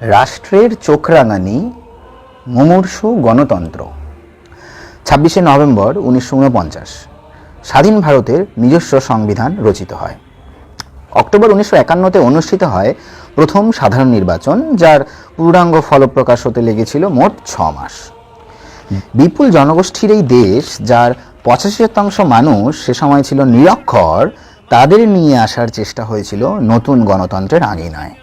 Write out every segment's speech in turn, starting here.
রাষ্ট্রের চোখরাঙানি, মুমূর্ষু গণতন্ত্র। 26শে নভেম্বর 1949 স্বাধীন ভারতের নিজস্ব সংবিধান রচিত হয়। অক্টোবর 1951-তে অনুষ্ঠিত হয় প্রথম সাধারণ নির্বাচন, যার পূর্ণাঙ্গ ফলপ্রকাশ হতে লেগেছিল মোট 6 মাস। বিপুল জনগোষ্ঠীর এই দেশ, যার 85% মানুষ সে সময় ছিল নিরক্ষর, তাদের নিয়ে আসার চেষ্টা হয়েছিল নতুন গণতন্ত্রের আঙিনায়।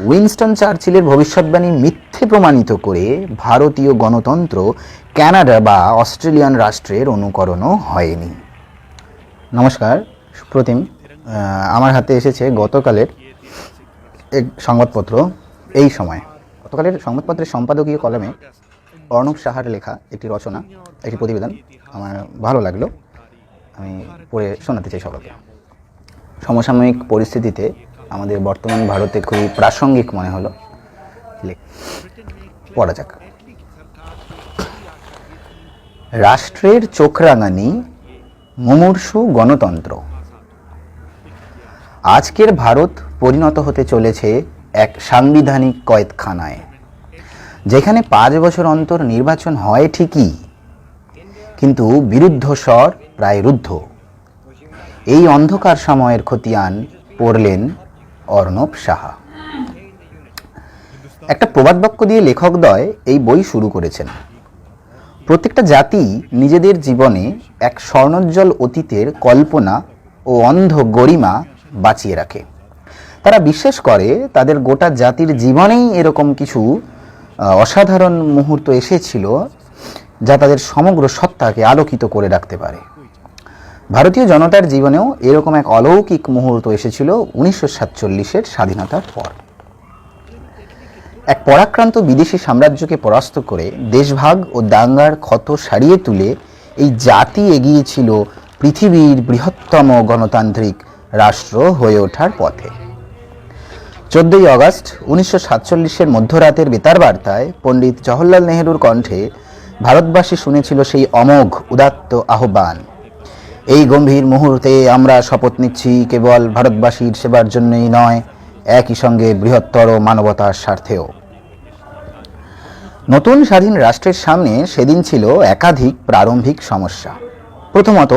উইনস্টন চার্চিলের ভবিষ্যৎবাণী মিথ্যে প্রমাণিত করে ভারতীয় গণতন্ত্র কানাডা বা অস্ট্রেলিয়ান রাষ্ট্রের অনুকরণও হয়নি। নমস্কার, সুপ্রতিম। আমার হাতে এসেছে গতকালের এক সংবাদপত্র। এই সময় গতকালের সংবাদপত্রের সম্পাদকীয় কলামে অর্ণব সাহার লেখা একটি রচনা, একটি প্রতিবেদন আমার ভালো লাগলো, আমি পড়ে শোনাতে চাই সকলকে। সমসাময়িক পরিস্থিতিতে আমাদের বর্তমান ভারতে খুবই প্রাসঙ্গিক মনে হলো, পড়া যাক। রাষ্ট্রের চোখরাঙানি, মুমূর্ষু গণতন্ত্র। আজকের ভারত পরিণত হতে চলেছে এক সাংবিধানিক কয়েদখানায়, যেখানে 5 বছর অন্তর নির্বাচন হয় ঠিকই, কিন্তু বিরুদ্ধ স্বর প্রায় রুদ্ধ। এই অন্ধকার সময়ের খতিয়ান পড়লেন অর্ণব সাহা। একটা প্রবাদ বাক্য দিয়ে লেখকদ্বয় এই বই শুরু করেছেন। প্রত্যেকটা জাতি নিজেদের জীবনে এক স্বর্ণোজ্জ্বল অতীতের কল্পনা ও অন্ধ গরিমা বাঁচিয়ে রাখে। তারা বিশ্বাস করে তাদের গোটা জাতির জীবনেই এরকম কিছু অসাধারণ মুহূর্ত এসেছিল, যা তাদের সমগ্র সত্তাকে আলোকিত করে রাখতে পারে। ভারতীয় জনতার জীবনেও এরকম এক অলৌকিক মুহূর্ত এসেছিল 1947-এর স্বাধীনতার পর। এক পরাক্রান্ত বিদেশি সাম্রাজ্যকে পরাস্ত করে দেশভাগ ও দাঙ্গার ক্ষত সারিয়ে তুলে এই জাতি এগিয়েছিল পৃথিবীর বৃহত্তম গণতান্ত্রিক রাষ্ট্র হয়ে ওঠার পথে। 14ই আগস্ট 1947-এর মধ্যরাতের বেতার বার্তায় পণ্ডিত জওহরলাল নেহরুর কণ্ঠে ভারতবাসী শুনেছিল সেই অমোঘ উদাত্ত আহ্বান, এই গম্ভীর মুহূর্তে আমরা শপথ নিচ্ছি কেবল ভারতবাসীর সেবার জন্যই নয়, একই সঙ্গে বৃহত্তর মানবতার স্বার্থেও। নতুন স্বাধীন রাষ্ট্রের সামনে সেদিন ছিল একাধিক প্রারম্ভিক সমস্যা। প্রথমত,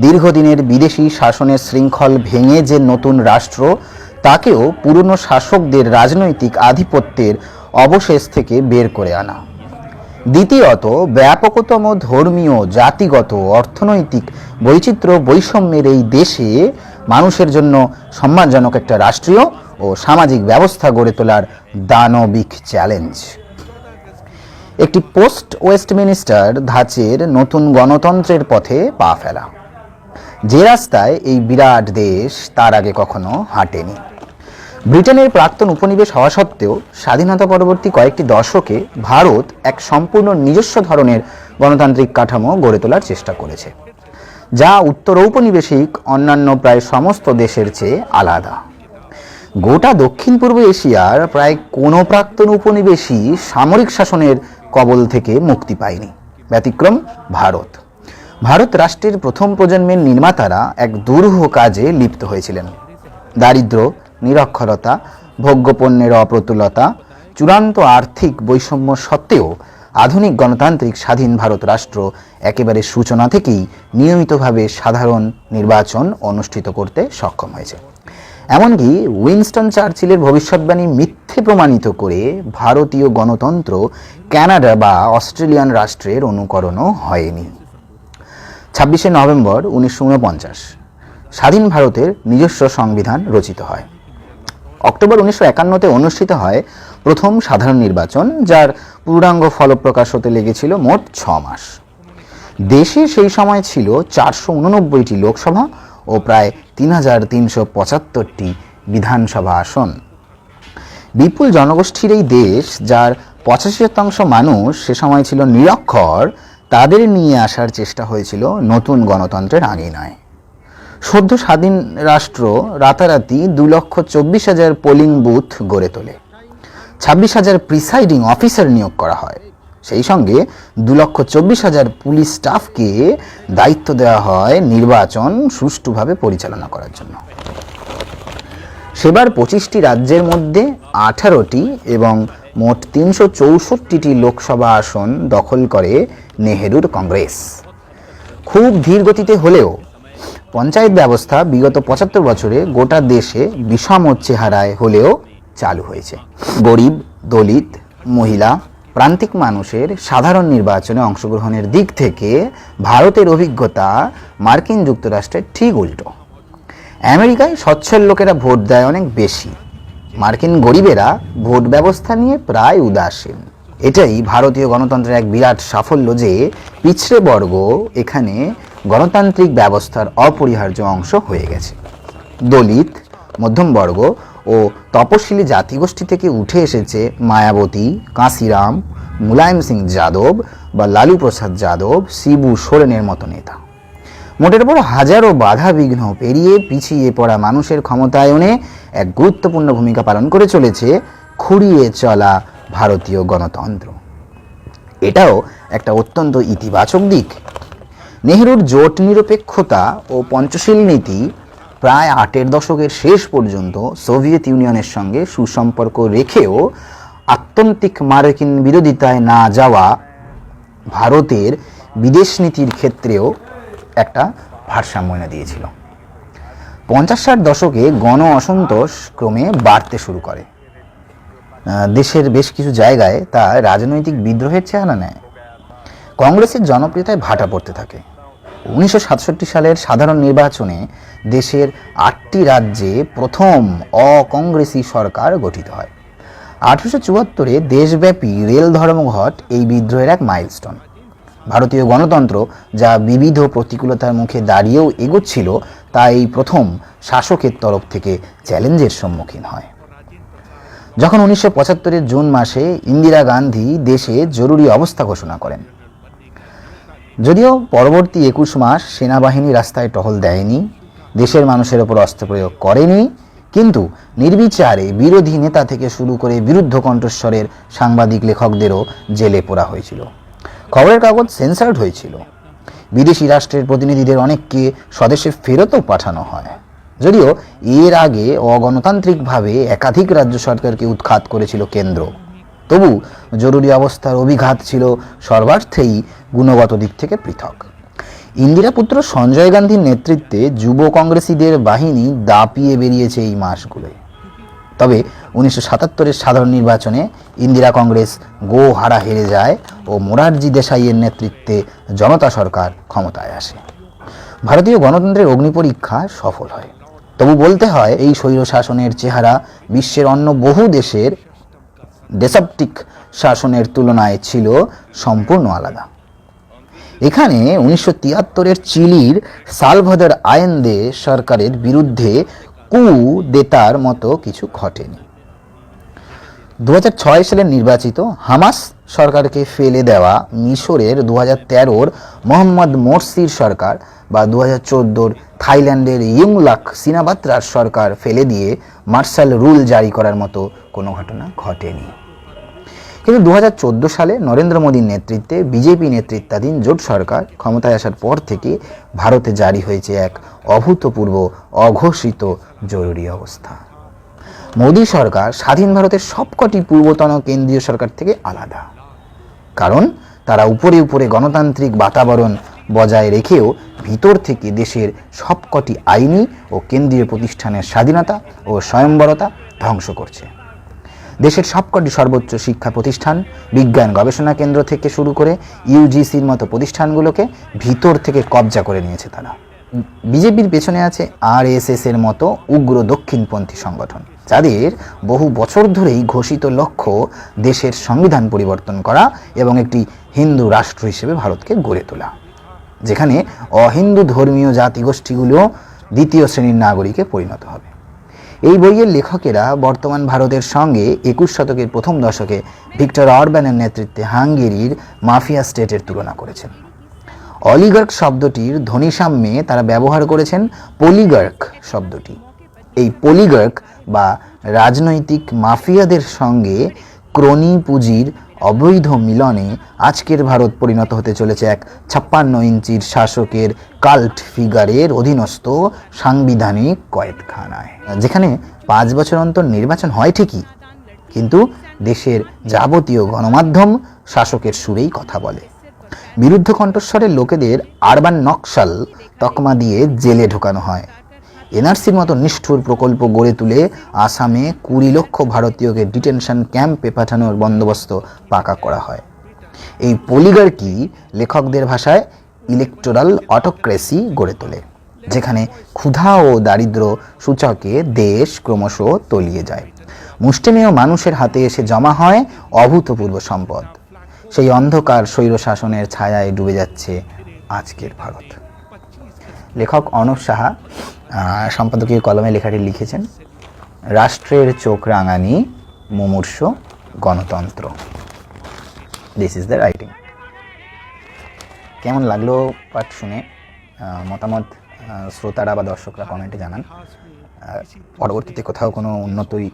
দীর্ঘদিনের বিদেশি শাসনের শৃঙ্খল ভেঙে যে নতুন রাষ্ট্র, তাকেও পুরনো শাসকদের রাজনৈতিক আধিপত্যের অবশেষ থেকে বের করে আনা। দ্বিতীয়ত, ব্যাপকতম ধর্মীয়, জাতিগত, অর্থনৈতিক বৈচিত্র্য বৈষম্যের এই দেশে মানুষের জন্য সম্মানজনক একটা রাষ্ট্রীয় ও সামাজিক ব্যবস্থা গড়ে তোলার দানবিক চ্যালেঞ্জ। একটি পোস্ট ওয়েস্টমিনিস্টার ধাঁচের নতুন গণতন্ত্রের পথে পা ফেলা, যে রাস্তায় এই বিরাট দেশ তার আগে কখনো হাঁটেনি। ব্রিটেনের প্রাক্তন উপনিবেশ হওয়া সত্ত্বেও স্বাধীনতা পরবর্তী কয়েকটি দশকে ভারত এক সম্পূর্ণ নিজস্ব ধরনের গণতান্ত্রিক কাঠামো গড়ে তোলার চেষ্টা করেছে, যা উত্তর ঔপনিবেশিক অন্যান্য প্রায় সমস্ত দেশের চেয়ে আলাদা। গোটা দক্ষিণ পূর্ব এশিয়ার প্রায় কোনো প্রাক্তন উপনিবেশই সামরিক শাসনের কবল থেকে মুক্তি পায়নি, ব্যতিক্রম ভারত। ভারত রাষ্ট্রের প্রথম প্রজন্মের নির্মাতারা এক দুরূহ কাজে লিপ্ত হয়েছিলেন। দারিদ্র্য, নিরক্ষরতা, ভোগ্যপণ্যের অপ্রতুলতা, চূড়ান্ত আর্থিক বৈষম্য সত্ত্বেও আধুনিক গণতান্ত্রিক স্বাধীন ভারত রাষ্ট্র একেবারে সূচনা থেকেই নিয়মিতভাবে সাধারণ নির্বাচন অনুষ্ঠিত করতে সক্ষম হয়েছে। এমনকি উইনস্টন চার্চিলের ভবিষ্যৎবাণী মিথ্যে প্রমাণিত করে ভারতীয় গণতন্ত্র কানাডা বা অস্ট্রেলিয়ান রাষ্ট্রের অনুকরণও হয়নি। 26শে নভেম্বর 1949 স্বাধীন ভারতের নিজস্ব সংবিধান রচিত হয়। অক্টোবর 1951-তে অনুষ্ঠিত হয় প্রথম সাধারণ নির্বাচন, যার পূর্ণাঙ্গ ফলপ্রকাশ হতে লেগেছিল মোট 6 মাস। দেশে সেই সময় ছিল 489টি লোকসভা ও প্রায় 3375টি বিধানসভা আসন। বিপুল জনগোষ্ঠীর এই দেশ, যার 85% মানুষ সে সময় ছিল নিরক্ষর, তাদের নিয়ে আসার চেষ্টা হয়েছিল নতুন গণতন্ত্রের আঙিনায়। সদ্য স্বাধীন রাষ্ট্র রাতারাতি 2,24,000 পোলিং বুথ গড়ে তোলে, 26,000 প্রিসাইডিং অফিসার নিয়োগ করা হয়, সেই সঙ্গে 2,24,000 পুলিশ স্টাফকে দায়িত্ব দেওয়া হয় নির্বাচন সুষ্ঠুভাবে পরিচালনা করার জন্য। সেবার 25টি রাজ্যের মধ্যে 18টি এবং মোট 364টি লোকসভা আসন দখল করে নেহেরুর কংগ্রেস। খুব ধীর গতিতে হলেও পঞ্চায়েত ব্যবস্থা বিগত 75 বছরে গোটা দেশে বিষম চেহারায় হলেও চালু হয়েছে। গরিব, দলিত, মহিলা, প্রান্তিক মানুষের সাধারণ নির্বাচনে অংশগ্রহণের দিক থেকে ভারতের অভিজ্ঞতা মার্কিন যুক্তরাষ্ট্রের ঠিক উল্টো। আমেরিকায় সচ্ছল লোকেরা ভোট দেয় অনেক বেশি, মার্কিন গরিবেরা ভোট ব্যবস্থা নিয়ে প্রায় উদাসীন। এটাই ভারতীয় গণতন্ত্রের এক বিরাট সাফল্য যে পিছড়ে বর্গ এখানে গণতান্ত্রিক ব্যবস্থার অপরিহার্য অংশ হয়ে গেছে। দলিত, মধ্যমবর্গ ও তপশিলি জাতিগোষ্ঠী থেকে উঠে এসেছে মায়াবতী, কাঁসিরাম, মুলায়ম সিং যাদব বা লালু প্রসাদ যাদব, শিবু সোরেনের মতো নেতা। মোটের উপর হাজারো বাধা বিঘ্ন পেরিয়ে পিছিয়ে পড়া মানুষের ক্ষমতায়নে এক গুরুত্বপূর্ণ ভূমিকা পালন করে চলেছে খুঁড়িয়ে চলা ভারতীয় গণতন্ত্র। এটাও একটা অত্যন্ত ইতিবাচক দিক। নেহরুর জোট নিরপেক্ষতা ও পঞ্চশীল নীতি প্রায় 8 দশকের শেষ পর্যন্ত সোভিয়েত ইউনিয়নের সঙ্গে সুসম্পর্ক রেখেও আত্যন্তিক মার্কিন বিরোধিতায় না যাওয়া ভারতের বিদেশ নীতির ক্ষেত্রেও একটা ভারসাম্য এনে দিয়েছিল। 50-60 দশকে গণ অসন্তোষ ক্রমে বাড়তে শুরু করে। দেশের বেশ কিছু জায়গায় তা রাজনৈতিক বিদ্রোহের চেহারা নেয়। কংগ্রেসের জনপ্রিয়তায় ভাটা পড়তে থাকে। 1967 সালের সাধারণ নির্বাচনে দেশের 8টি রাজ্যে প্রথম অকংগ্রেসি সরকার গঠিত হয়। 1874-এ দেশব্যাপী রেল ধর্মঘট এই বিদ্রোহের এক মাইলস্টোন। ভারতীয় গণতন্ত্র যা বিবিধ প্রতিকূলতার মুখে দাঁড়িয়েও এগোচ্ছিল তা এই প্রথম শাসকের তরফ থেকে চ্যালেঞ্জের সম্মুখীন হয়। যখন 1975-এর জুন মাসে ইন্দিরা গান্ধী দেশে জরুরি অবস্থা ঘোষণা করেন, যদিও পরবর্তী 21 মাস সেনাবাহিনী রাস্তায় টহল দেয়নি, দেশের মানুষের ওপর অস্ত্র প্রয়োগ করেনি, কিন্তু নির্বিচারে বিরোধী নেতা থেকে শুরু করে বিরুদ্ধ কণ্ঠস্বরের সাংবাদিক লেখকদেরও জেলে পোরা হয়েছিল। খবরের কাগজ সেন্সার্ড হয়েছিল। বিদেশি রাষ্ট্রের প্রতিনিধিদের অনেককে স্বদেশে ফেরতও পাঠানো হয়। যদিও এর আগে অগণতান্ত্রিকভাবে একাধিক রাজ্য সরকারকে উৎখাত করেছিল কেন্দ্র, তবু জরুরি অবস্থার অভিঘাত ছিল সর্বার্থেই গুণগত দিক থেকে পৃথক। ইন্দিরা পুত্র সঞ্জয় গান্ধীর নেতৃত্বে যুব কংগ্রেসীদের বাহিনী দাপিয়ে বেরিয়েছে এই মাসগুলোয়। তবে 1977-এর সাধারণ নির্বাচনে ইন্দিরা কংগ্রেস গো হারা হেরে যায় ও মোরারজি দেশাইয়ের নেতৃত্বে জনতা সরকার ক্ষমতায় আসে। ভারতীয় গণতন্ত্রের অগ্নিপরীক্ষা সফল হয়। তবু বলতে হয় এই স্বৈর শাসনের চেহারা বিশ্বের অন্য বহু দেশের ডেসপটিক শাসনের তুলনায় ছিল সম্পূর্ণ আলাদা। এখানে 1973-এর চিলির সালভাদর আয়েন্দে সরকারের বিরুদ্ধে কু দেতার মতো কিছু ঘটেনি। 2006 সালে নির্বাচিত হামাস সরকারকে ফেলে দেওয়া মিশরের 2013-র মোহাম্মদ মোরসির সরকার বা 2014-র থাইল্যান্ডের ইয়ুংলাক সিনাবাত্রার সরকার ফেলে দিয়ে মার্শাল রুল জারি করার মতো কোনো ঘটনা ঘটেনি। কিন্তু 2014 সালে নরেন্দ্র মোদীর নেতৃত্বে বিজেপি নেতৃত্বাধীন জোট সরকার ক্ষমতায় আসার পর থেকে ভারতে জারি হয়েছে এক অভূতপূর্ব অঘোষিত জরুরি অবস্থা। মোদী সরকার স্বাধীন ভারতের সবকটি পূর্বতন কেন্দ্রীয় সরকার থেকে আলাদা, কারণ তারা উপরে উপরে গণতান্ত্রিক বাতাবরণ বজায় রেখেও ভিতর থেকে দেশের সবকটি আইনি ও কেন্দ্রীয় প্রতিষ্ঠানের স্বাধীনতা ও স্বয়ংবরতা ধ্বংস করছে। দেশের সবকটি সর্বোচ্চ শিক্ষা প্রতিষ্ঠান, বিজ্ঞান গবেষণা কেন্দ্র থেকে শুরু করে ইউজিসির মতো প্রতিষ্ঠানগুলোকে ভিতর থেকে কবজা করে নিয়েছে তারা। বিজেপির পেছনে আছে আরএসএস এর মতো উগ্র দক্ষিণপন্থী সংগঠন, যাদের বহু বছর ধরেই ঘোষিত লক্ষ্য দেশের সংবিধান পরিবর্তন করা এবং একটি হিন্দু রাষ্ট্র হিসেবে ভারতকে গড়ে তোলা, যেখানে অহিন্দু ধর্মীয় জাতিগোষ্ঠীগুলো দ্বিতীয় শ্রেণীর নাগরিকে পরিণত হবে। এই বইয়ের লেখকেরা বর্তমান ভারতের সঙ্গে 21 শতকের প্রথম দশকে ভিক্টর অরব্যানের নেতৃত্বে হাঙ্গেরির মাফিয়া স্টেটের তুলনা করেছেন। অলিগার্ক শব্দটির ধ্বনিসাম্যে তারা ব্যবহার করেছেন পলিগার্ক শব্দটি। এই পলিগার্ক বা রাজনৈতিক মাফিয়াদের সঙ্গে ক্রনি পুঁজির অবৈধ মিলনে আজকের ভারত পরিণত হতে চলেছে এক 56 ইঞ্চির শাসকের কাল্ট ফিগারের অধীনস্থ সাংবিধানিক কয়েদখানায়, যেখানে 5 বছর অন্তর নির্বাচন হয় ঠিকই, কিন্তু দেশের যাবতীয় গণমাধ্যম শাসকের সুরেই কথা বলে। বিরুদ্ধ কণ্ঠস্বরের লোকেদের আরবান নকশাল তকমা দিয়ে জেলে ঢোকানো হয়। এনআরসির মতো নিষ্ঠুর প্রকল্প গড়ে তুলে আসামে 20 লক্ষ ভারতীয়কে ডিটেনশন ক্যাম্পে পাঠানোর বন্দোবস্ত পাকা করা হয়। এই পলিগার্কি লেখকদের ভাষায় ইলেকটোরাল অটোক্রেসি গড়ে তোলে, যেখানে ক্ষুধা ও দারিদ্র্য সূচকে দেশ ক্রমশ তলিয়ে যায়। মুষ্টিমেয় মানুষের হাতে এসে জমা হয় অভূতপূর্ব সম্পদ। সেই অন্ধকার স্বৈরশাসনের ছায়ায় ডুবে যাচ্ছে আজকের ভারত। লেখক অর্ণব সাহা সম্পাদকীয় কলমে লেখাটি লিখেছেন, রাষ্ট্রের চোখ রাঙানি, মুমূর্ষ গণতন্ত্র। This is the writing. কেমন লাগলো পাঠ শুনে মতামত শ্রোতারা বা দর্শকরা কমেন্টে জানান। পরবর্তীতে কোথাও কোনো উন্নতি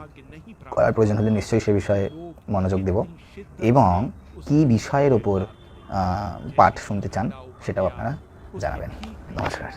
করার প্রয়োজন হলে নিশ্চয়ই সে বিষয়ে মনোযোগ দেব, এবং কী বিষয়ের ওপর পাঠ শুনতে চান সেটাও আপনারা জানাবেন। নমস্কার।